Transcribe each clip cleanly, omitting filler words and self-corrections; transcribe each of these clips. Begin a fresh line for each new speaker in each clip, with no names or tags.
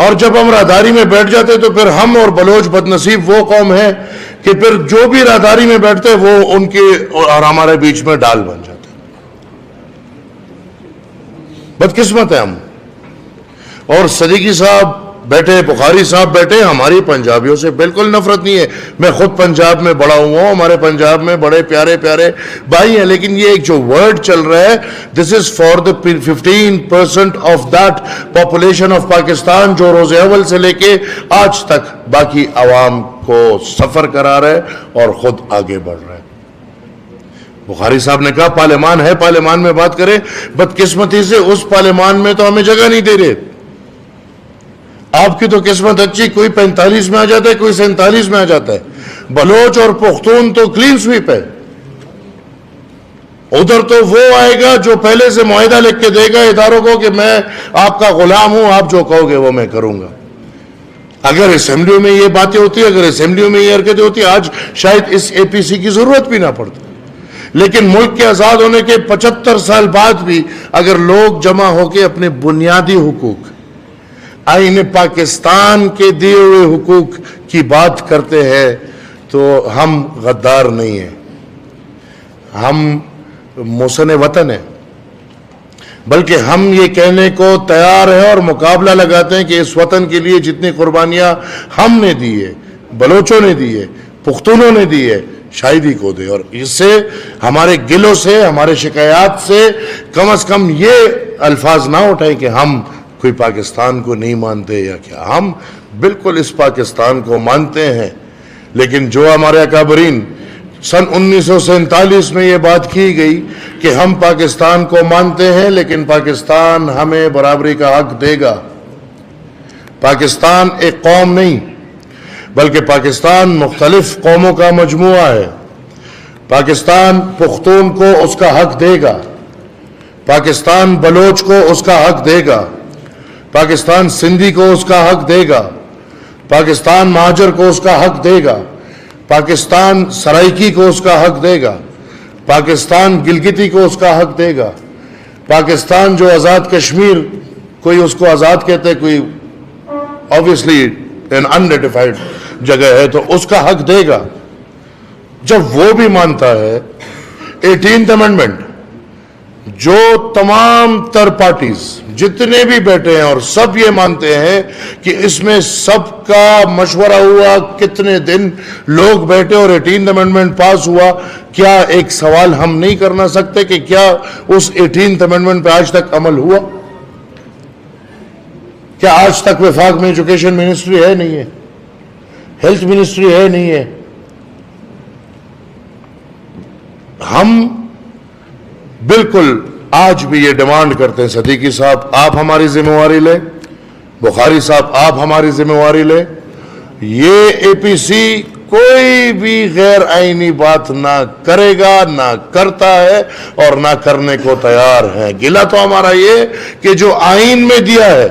اور جب ہم راہداری میں بیٹھ جاتے تو پھر ہم اور بلوچ بدنصیب وہ قوم ہے کہ پھر جو بھی راہداری میں بیٹھتے وہ ان کے اور ہمارے بیچ میں ڈال بن جاتے. بدقسمت ہے ہم. اور صدیقی صاحب بیٹھے, بخاری صاحب بیٹھے, ہماری پنجابیوں سے بالکل نفرت نہیں ہے. میں خود پنجاب میں بڑا ہوا ہوں, ہمارے پنجاب میں بڑے پیارے پیارے بھائی ہیں, لیکن یہ ایک جو ورڈ چل رہا ہے, this is for the 15% of that population of Pakistan جو روز اول سے لے کے آج تک باقی عوام کو سفر کرا رہے اور خود آگے بڑھ رہے. بخاری صاحب نے کہا پارلیمان ہے, پارلیمان میں بات کریں. بدقسمتی سے اس پارلیمان میں تو ہمیں جگہ نہیں دے رہے. آپ کی تو قسمت اچھی, کوئی 45 میں آ جاتا ہے, کوئی 47 میں آ جاتا ہے. بلوچ اور پختون تو کلین سویپ ہے. ادھر تو وہ آئے گا جو پہلے سے معاہدہ لکھ کے دے گا اداروں کو کہ میں آپ کا غلام ہوں, آپ جو کہو گے وہ میں کروں گا. اگر اسمبلیوں میں یہ باتیں ہوتی, اگر اسمبلیوں میں یہ حرکتیں ہوتی, آج شاید اس اے پی سی کی ضرورت بھی نہ پڑتی. لیکن ملک کے آزاد ہونے کے 75 سال بعد بھی اگر لوگ جمع ہو کے اپنے بنیادی حقوق, آئین پاکستان کے دیے ہوئے حقوق کی بات کرتے ہیں تو ہم غدار نہیں ہیں, ہم محسن وطن ہیں. بلکہ ہم یہ کہنے کو تیار ہیں اور مقابلہ لگاتے ہیں کہ اس وطن کے لیے جتنی قربانیاں ہم نے دی ہے, بلوچوں نے دی ہے, پختونوں نے دی ہے, شاید ہی کو دے. اور اس سے ہمارے گلوں سے, ہمارے شکایات سے کم از کم یہ الفاظ نہ اٹھائیں کہ ہم کوئی پاکستان کو نہیں مانتے یا کیا. ہم بالکل اس پاکستان کو مانتے ہیں. لیکن جو ہمارے اکابرین سن 1947 میں یہ بات کی گئی کہ ہم پاکستان کو مانتے ہیں لیکن پاکستان ہمیں برابری کا حق دے گا. پاکستان ایک قوم نہیں بلکہ پاکستان مختلف قوموں کا مجموعہ ہے. پاکستان پختون کو اس کا حق دے گا, پاکستان بلوچ کو اس کا حق دے گا, پاکستان سندھی کو اس کا حق دے گا, پاکستان مہاجر کو اس کا حق دے گا, پاکستان سرائکی کو اس کا حق دے گا, پاکستان گلگتی کو اس کا حق دے گا, پاکستان جو آزاد کشمیر, کوئی اس کو آزاد کہتے ہیں, کوئی obviously an unidentified جگہ ہے, تو اس کا حق دے گا. جب وہ بھی مانتا ہے 18th amendment جو تمام تر پارٹیز جتنے بھی بیٹھے ہیں اور سب یہ مانتے ہیں کہ اس میں سب کا مشورہ ہوا, کتنے دن لوگ بیٹھے اور 18th amendment پاس ہوا, کیا ایک سوال ہم نہیں کرنا سکتے کہ کیا اس 18th amendment پہ آج تک عمل ہوا؟ کیا آج تک وفاق میں ایجوکیشن منسٹری ہے نہیں ہے, ہیلتھ منسٹری ہے نہیں ہے؟ ہم بالکل آج بھی یہ ڈیمانڈ کرتے ہیں صدیقی صاحب آپ ہماری ذمہ داری لیں, بخاری صاحب آپ ہماری ذمہ داری لیں. یہ اے پی سی کوئی بھی غیر آئینی بات نہ کرے گا, نہ کرتا ہے اور نہ کرنے کو تیار ہے. گلہ تو ہمارا یہ کہ جو آئین میں دیا ہے,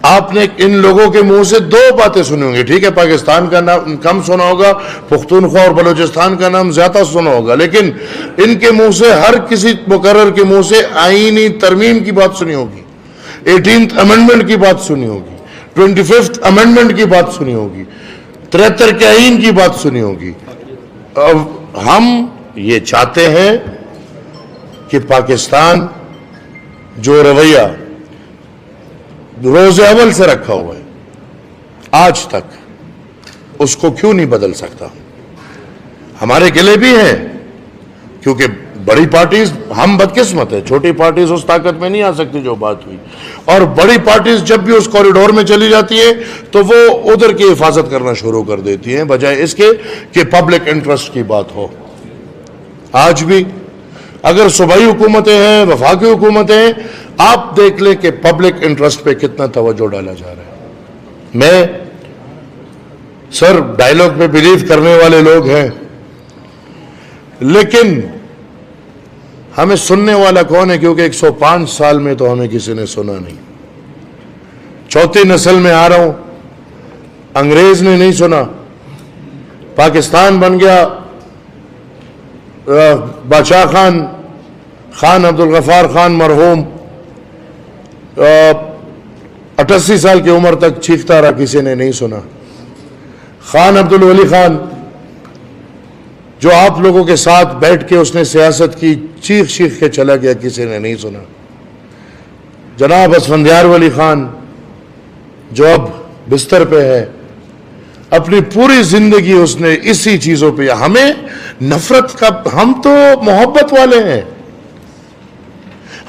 آپ نے ان لوگوں کے منہ سے دو باتیں سنی ہوں گی, ٹھیک ہے پاکستان کا نام کم سنا ہوگا, پختونخوا اور بلوچستان کا نام زیادہ سنا ہوگا, لیکن ان کے منہ سے, ہر کسی مقرر کے منہ سے آئینی ترمیم کی بات سنی ہوگی, 18th amendment کی بات سنی ہوگی, 25th amendment کی بات سنی ہوگی, 73 کے آئین کی بات سنی ہوگی. اب ہم یہ چاہتے ہیں کہ پاکستان جو رویہ روز اول سے رکھا ہوا ہے آج تک, اس کو کیوں نہیں بدل سکتا؟ ہمارے گلے بھی ہیں کیونکہ بڑی پارٹیز, ہم بدقسمت ہیں, چھوٹی پارٹیز اس طاقت میں نہیں آ سکتی جو بات ہوئی, اور بڑی پارٹیز جب بھی اس کوریڈور میں چلی جاتی ہیں تو وہ ادھر کی حفاظت کرنا شروع کر دیتی ہیں بجائے اس کے کہ پبلک انٹرسٹ کی بات ہو. آج بھی اگر صوبائی حکومتیں ہیں, وفاقی حکومتیں ہیں, آپ دیکھ لیں کہ پبلک انٹرسٹ پہ کتنا توجہ ڈالا جا رہا ہے. میں سر ڈائلاگ پہ بلیو کرنے والے لوگ ہیں, لیکن ہمیں سننے والا کون ہے؟ کیونکہ 105 سال میں تو ہمیں کسی نے سنا نہیں. چوتھی نسل میں آ رہا ہوں, انگریز نے نہیں سنا. پاکستان بن گیا بادشاہ خان, خان عبدالغفار خان مرحوم, 88 سال کی عمر تک چیختا رہا, کسی نے نہیں سنا. خان عبد الولی خان جو آپ لوگوں کے ساتھ بیٹھ کے اس نے سیاست کی, چیخ چیخ کے چلا گیا, کسی نے نہیں سنا. جناب اسفندیار ولی خان جو اب بستر پہ ہے, اپنی پوری زندگی اس نے اسی چیزوں پہ. ہمیں نفرت کا, ہم تو محبت والے ہیں,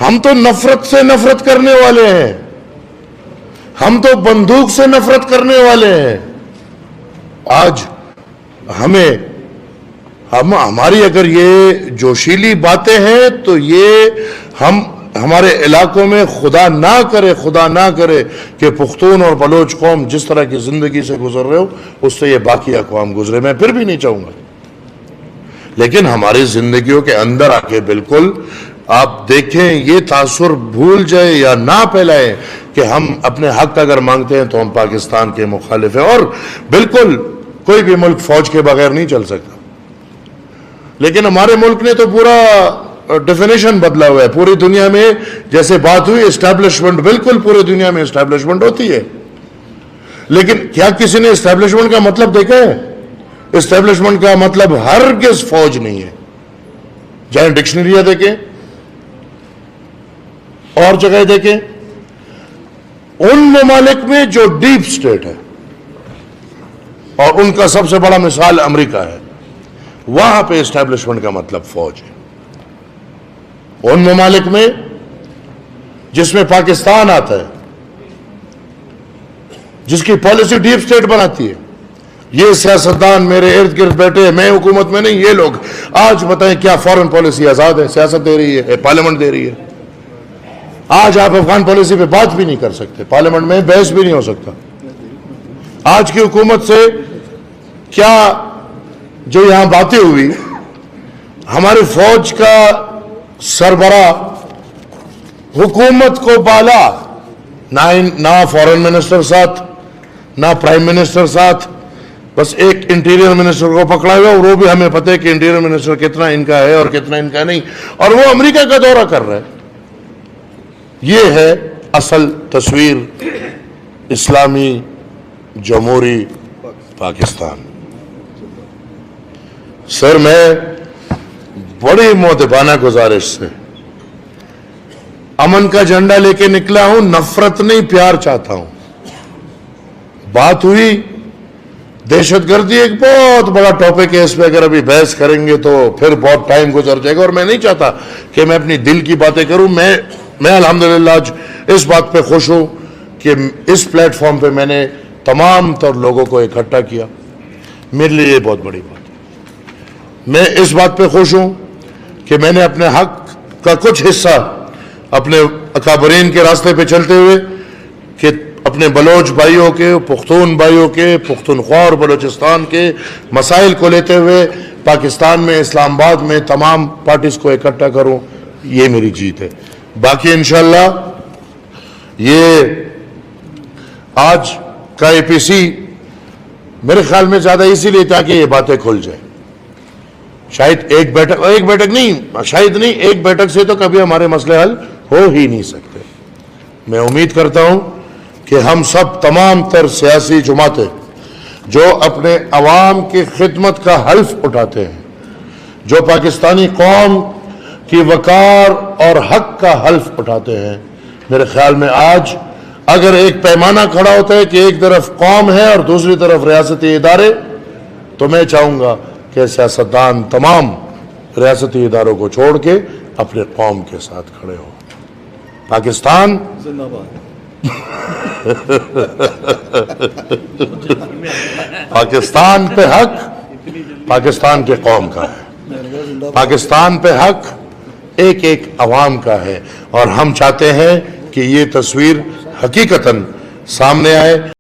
ہم تو نفرت سے نفرت کرنے والے ہیں, ہم تو بندوق سے نفرت کرنے والے ہیں. آج ہماری اگر یہ جوشیلی باتیں ہیں تو یہ ہمارے علاقوں میں خدا نہ کرے کہ پختون اور بلوچ قوم جس طرح کی زندگی سے گزر رہے ہو اس سے یہ باقی اقوام گزرے. میں پھر بھی نہیں چاہوں گا, لیکن ہماری زندگیوں کے اندر آ کے بالکل آپ دیکھیں, یہ تاثر بھول جائے یا نہ پھیلائیں کہ ہم اپنے حق اگر مانگتے ہیں تو ہم پاکستان کے مخالف ہیں. اور بالکل کوئی بھی ملک فوج کے بغیر نہیں چل سکتا, لیکن ہمارے ملک نے تو پورا ڈیفینیشن بدلا ہوا ہے. پوری دنیا میں جیسے بات ہوئی اسٹیبلشمنٹ, بالکل پوری دنیا میں اسٹیبلشمنٹ ہوتی ہے, لیکن کیا کسی نے اسٹیبلشمنٹ کا مطلب دیکھا ہے؟ اسٹیبلشمنٹ کا مطلب ہرگز فوج نہیں ہے. جائیں ڈکشنریاں دیکھیں, اور جگہ دیکھیں, ان ممالک میں جو ڈیپ سٹیٹ ہے, اور ان کا سب سے بڑا مثال امریکہ ہے, وہاں پہ اسٹیبلشمنٹ کا مطلب فوج ہے. ان ممالک میں جس میں پاکستان آتا ہے, جس کی پالیسی ڈیپ سٹیٹ بناتی ہے, یہ سیاستدان میرے ارد گرد بیٹھے, میں حکومت میں نہیں, یہ لوگ آج بتائیں کیا فارن پالیسی آزاد ہے, سیاست دے رہی ہے, پارلیمنٹ دے رہی ہے. آج آپ افغان پالیسی پہ بات بھی نہیں کر سکتے, پارلیمنٹ میں بحث بھی نہیں ہو سکتا. آج کی حکومت سے کیا جو یہاں باتیں ہوئی, ہماری فوج کا سربراہ حکومت کو بالا, نہ فارن منسٹر ساتھ, نہ پرائم منسٹر ساتھ, بس ایک انٹیریئر منسٹر کو پکڑا ہوا, اور وہ بھی ہمیں پتہ ہے کہ انٹیریئر منسٹر کتنا ان کا ہے اور کتنا ان کا نہیں, اور وہ امریکہ کا دورہ کر رہا ہے. یہ ہے اصل تصویر اسلامی جمہوری پاکستان. سر میں بڑی مؤدبانہ گزارش سے امن کا جھنڈا لے کے نکلا ہوں, نفرت نہیں پیار چاہتا ہوں. بات ہوئی دہشت گردی, ایک بہت بڑا ٹاپک ہے, اس پہ اگر ابھی بحث کریں گے تو پھر بہت ٹائم گزر جائے گا, اور میں نہیں چاہتا کہ میں اپنی دل کی باتیں کروں. میں الحمدللہ آج اس بات پہ خوش ہوں کہ اس پلیٹ فارم پہ میں نے تمام تر لوگوں کو اکٹھا کیا. میرے لیے یہ بہت بڑی بات ہے. میں اس بات پہ خوش ہوں کہ میں نے اپنے حق کا کچھ حصہ اپنے اکابرین کے راستے پہ چلتے ہوئے, کہ اپنے بلوچ بھائیوں کے, پختون بھائیوں کے, پختونخوا اور بلوچستان کے مسائل کو لیتے ہوئے پاکستان میں, اسلام آباد میں تمام پارٹیز کو اکٹھا کروں. یہ میری جیت ہے. باقی انشاءاللہ یہ آج کا اے پی سی میرے خیال میں زیادہ اسی لیے تاکہ یہ باتیں کھل جائیں. شاید ایک بیٹھک نہیں, شاید نہیں, ایک بیٹھک سے تو کبھی ہمارے مسئلے حل ہو ہی نہیں سکتے. میں امید کرتا ہوں کہ ہم سب تمام تر سیاسی جماعتیں جو اپنے عوام کی خدمت کا حلف اٹھاتے ہیں, جو پاکستانی قوم کی وقار اور حق کا حلف اٹھاتے ہیں, میرے خیال میں آج اگر ایک پیمانہ کھڑا ہوتا ہے کہ ایک طرف قوم ہے اور دوسری طرف ریاستی ادارے, تو میں چاہوں گا کہ سیاستدان تمام ریاستی اداروں کو چھوڑ کے اپنے قوم کے ساتھ کھڑے ہوں. پاکستان زندہ باد. پاکستان پہ حق پاکستان کے قوم کا ہے, پاکستان پہ حق ایک ایک عوام کا ہے, اور ہم چاہتے ہیں کہ یہ تصویر حقیقتاً سامنے آئے.